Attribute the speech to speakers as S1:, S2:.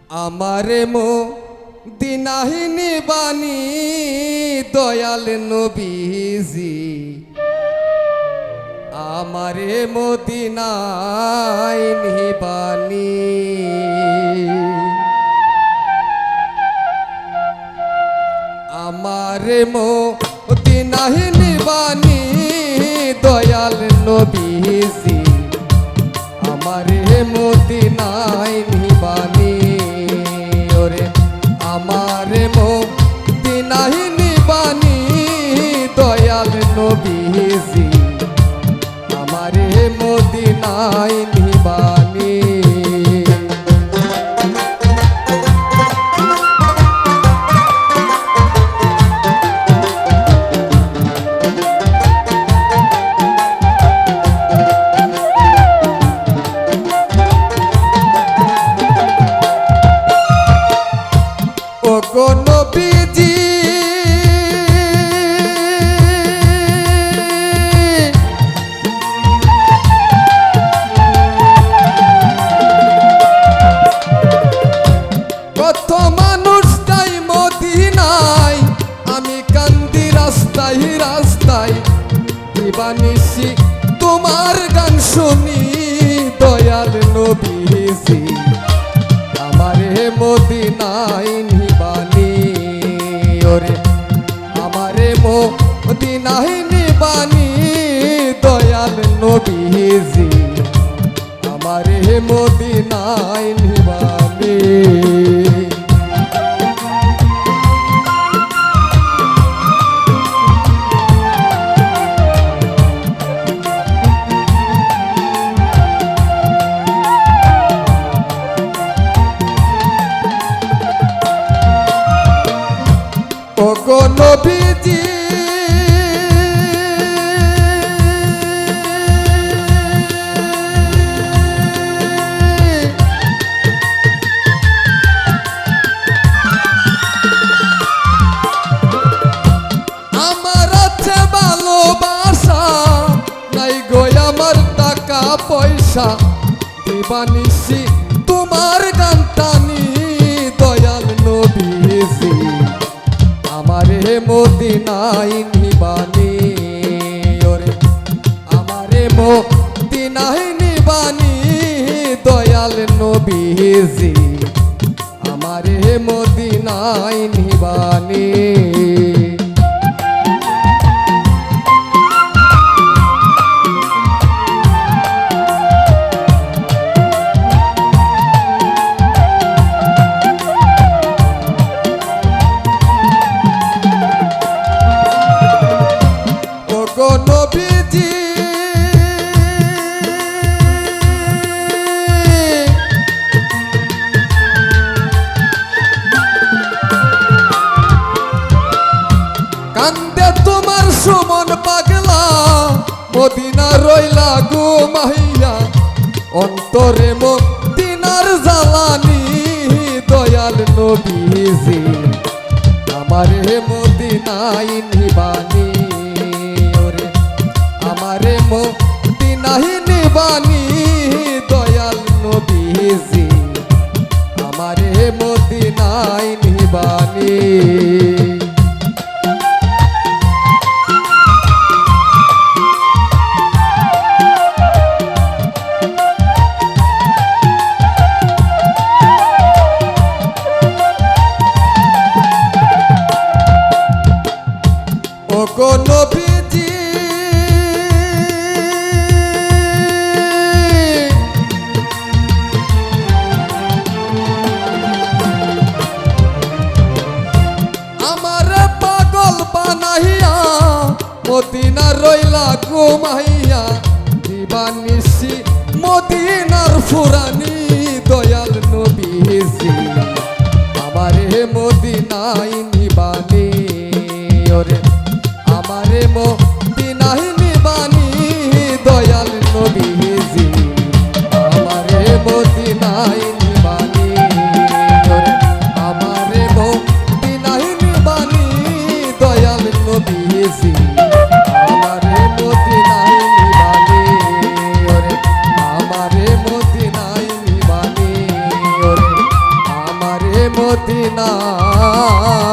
S1: আমারে মদিনাহিনী বাণী দয়াল নবীজি আমারে মদিনাহিনী বাণী আমারে মদিনাহিনী বাণী দয়াল নবীজি আমারে মদিনাহিনী বাণী ওরে আমারে মদিনাহিনী বাণী দয়াল নবীজি আমারে মদিনাহিনী বাণী নবীজি কত মানুষ যাই মদিনায় আমি কান্দি রাস্তায় রাস্তায় দিবানিশি তোমার গান শুনি দয়াল নবীজি আমারে মদিনায় নিবানি ওরে আমারে মদিনায় নিবানি দয়াল নবীজি আমারে মদিনায় নিবানি ওগো নবীজি আমার আছে ভালোবাসা নাই গো আমার টাকা পয়সা দিবানিশি তোমার গান টানি দয়াল নবীজি আমারে মদিনায় নিবানি ওরে আমারে মদিনায় নিবানি দয়াল নবীজি আমারে মদিনায় নিবানি ওগো নবীজি কান্দে তোমার সুমন পাগলা মদিনা রইলা গো মাহিয়া অন্তরে মদিনার জ্বালানি দয়াল নবীজি আমারে মদিনায় নিবানি আমারে মদিনায় নিবানি দয়াল নবীজি আমারে মদিনায় নিবানি ওগো নবীজি আমার পাগল বানাইয়া মদিনা রইলা ঘুমাইয়া দিবানিশি মদিনার ফুরানি দয়াল নবীজি আমারে মদিনায় নিবানি ওরে আমারে মদিনায় নিবানি দয়াল নবীজি আমারে মদিনায় নিবানি ওরে আমারে মদিনায় নিবানি দয়াল নবীজি আমারে মদিনায় নিবানি মদিনায়